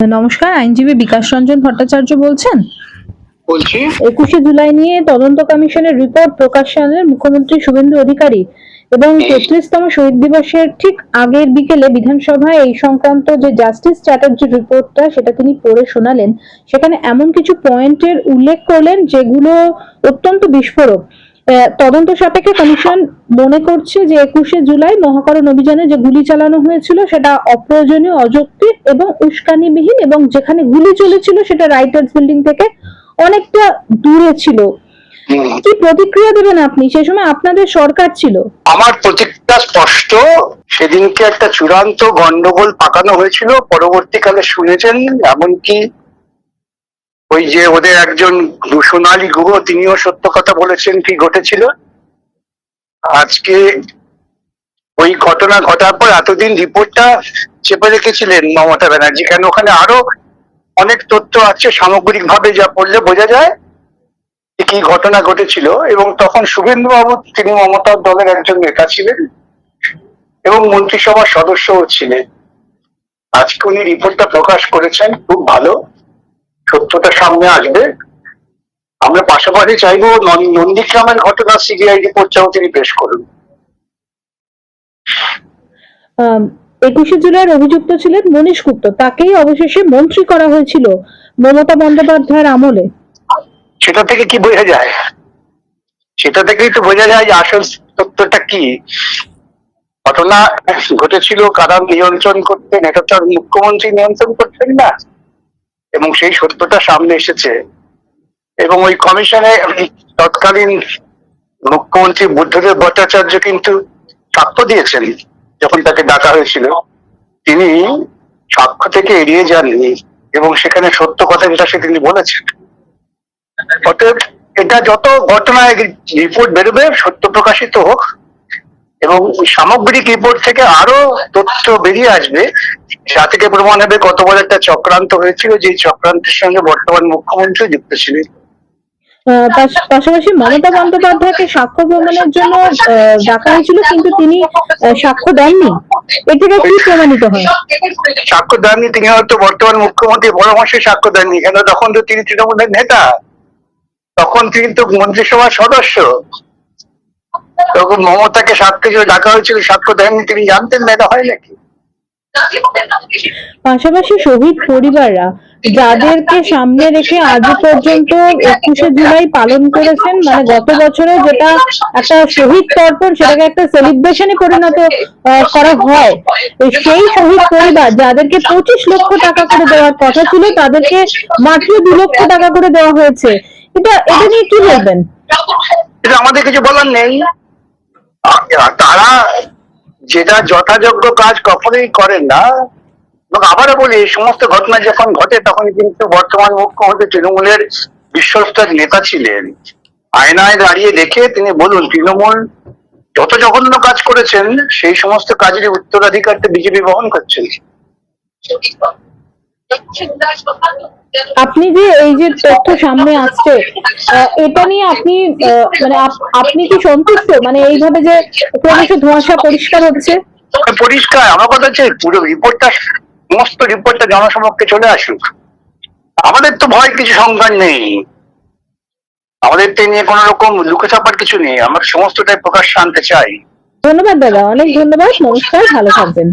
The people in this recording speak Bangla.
নমস্কার, আইনজীবী বিকাশ রঞ্জন ভট্টাচার্য বলছেন। বলছি 21শে জুলাই নিয়ে তদন্ত কমিশনের রিপোর্ট প্রকাশনের মুখ্যমন্ত্রী শুভেন্দু অধিকারী এবং 33তম শহীদ দিবসের ঠিক আগের বিকেলে বিধানসভায় এই সংক্রান্ত যে জাস্টিস চ্যাটার্জির রিপোর্টটা সেটা তিনি পড়ে শোনালেন। সেখানে এমন কিছু পয়েন্টের উল্লেখ করলেন যেগুলো অত্যন্ত বিস্ফোরক। তদন্ত সাপেক্ষে কমিশন মনে করছে যে 21শে জুলাই মহাকরণ অভিযানে যে গুলি চালানো হয়েছিল সেটা অপ্রয়োজনীয়, অযৌক্তিক এবং উস্কানিবিহীন, এবং যেখানে গুলি চলেছিল সেটা রাইটার্স বিল্ডিং থেকে অনেকটা দূরে ছিল। কি প্রতিক্রিয়া দেবেন আপনি? সে সময় আপনাদের সরকার ছিল। আমার প্রতিক্রিয়া স্পষ্ট। সেদিনকে একটা চূড়ান্ত গন্ডগোল পাকানো হয়েছিল। পরবর্তীকালে শুনেছেন এমনকি ওই যে ওদের একজন সোনালী গুহ তিনিও সত্য কথা বলেছেন কি ঘটেছিল। আজকে ওই ঘটনা ঘটার পর এতদিন রিপোর্টটা চেপে রেখেছিলেন মমতা ব্যানার্জি, কেন ওখানে আরো অনেক তথ্য আছে, সামগ্রিকভাবে যা পড়লে বোঝা যায় কি ঘটনা ঘটেছিল। এবং তখন শুভেন্দু বাবু, তিনি মমতার দলের একজন নেতা ছিলেন এবং মন্ত্রিসভার সদস্যও ছিলেন। আজকে উনি রিপোর্টটা প্রকাশ করেছেন, খুব ভালো, সত্যটা সামনে আসবে। আমরা পাশাপাশি চাইবো নন্দীগ্রামের ঘটনা সিবিআই রিপোর্টটাও তিনি পেশ করুন। 21শে জুলাইয়ের অভিযুক্ত ছিলেন মনীশ গুপ্ত, তাকেই অবশেষে মন্ত্রী করা হয়েছিল মমতা বন্দ্যোপাধ্যায়ের আমলে। সেটা থেকে কি বোঝা যায়? সেটা থেকেই তো বোঝা যায় যে আসল তথ্যটা কি। ঘটনা ঘটেছিল কারা নিয়ন্ত্রণ করতেন, এটা তো আর মুখ্যমন্ত্রী নিয়ন্ত্রণ করতেন না, এবং সেই সত্যটা সামনে এসেছে। এবং ওই কমিশনে তৎকালীন মুখ্যমন্ত্রী বুদ্ধদেব ভট্টাচার্য কিন্তু সাক্ষ্য দিয়েছেন যখন তাকে ডাকা হয়েছিল। তিনি সাক্ষ্য থেকে এড়িয়ে যাননি এবং সেখানে সত্য কথা যেটা সে তিনি বলেছেন। অতএব এটা যত ঘটনায় রিপোর্ট বেরোবে, সত্য প্রকাশিত হোক এবং সামগ্রিক রিপোর্ট থেকে আরো তথ্য বেরিয়ে আসবে, যা থেকে প্রমাণ হবে কত বড় একটা চক্রান্ত হয়েছিল, যে চক্রান্তের সঙ্গে বর্তমান মুখ্যমন্ত্রী যুক্ত ছিলেন। পাশাপাশি মমতা বন্দ্যোপাধ্যায়কে সাক্ষ্য প্রমাণের জন্য ডাকা হয়েছিল, কিন্তু তিনি সাক্ষ্য দেননি। এ থেকে কি প্রমাণিত হয়? সাক্ষ্য দেননি, তিনি হয়তো বর্তমান মুখ্যমন্ত্রী পরামর্শে সাক্ষ্য দেননি, কেন তখন তো তিনি তৃণমূলের নেতা, তখন তিনি তো মন্ত্রিসভার সদস্য। তখন মমতাকে সাক্ষ্য ডাকা হয়েছিল, সাক্ষ্য দেননি, তিনি জানতেন না এটা হয় নাকি। পাশাপাশি শহীদ পরিবাররা যাদেরকে সামনে রেখে আজ পর্যন্ত 21শে জুলাই পালন করেছেন, মানে গত বছরে যেটা একটা শহীদ তর্পণ, সেটাকে একটা সেলিব্রেশনে পরিণত করা হয়, সেই শহীদ পরিবার যাদেরকে 25 লক্ষ টাকা করে দেওয়ার কথা ছিল, তাদেরকে মাত্র 2 লক্ষ টাকা করে দেওয়া হয়েছে। এটা নিয়ে কি বলবেন? এটা আমাদের কিছু বলার নেই। তারা যেটা যথাযোগ্য কাজ কখনোই করেন না। এবং আবারও বলি, এই সমস্ত ঘটনা যখন ঘটে তখন কিন্তু বর্তমান মুখ্যমন্ত্রী তৃণমূলের বিশ্বস্ত নেতা ছিলেন। আয়নায় দাঁড়িয়ে দেখে তিনি বলুন, তৃণমূল যত জঘন্য কাজ করেছেন সেই সমস্ত কাজের উত্তরাধিকারটা বিজেপি বহন করছেন। আপনি যে এই যে তথ্য সামনে আসছে, এটা নিয়ে আপনি মানে আপনি কি সন্তুষ্ট? মানে এইভাবে যে ক্রমশ ধোঁয়াশা পরিষ্কার হচ্ছে। পরিষ্কার আমার কথা হচ্ছে, পুরো রিপোর্টটা, সমস্ত রিপোর্টটা জনসমক্ষে চলে আসুক। আমাদের তো ভয় কিছু সংখ্যার নেই, আমাদের তো নিয়ে কোন রকম লুকোছাপার কিছু নেই, আমরা সমস্তটাই প্রকাশ্যে আনতে চাই। ধন্যবাদ দাদা, অনেক ধন্যবাদ। নমস্কার, ভালো থাকবেন।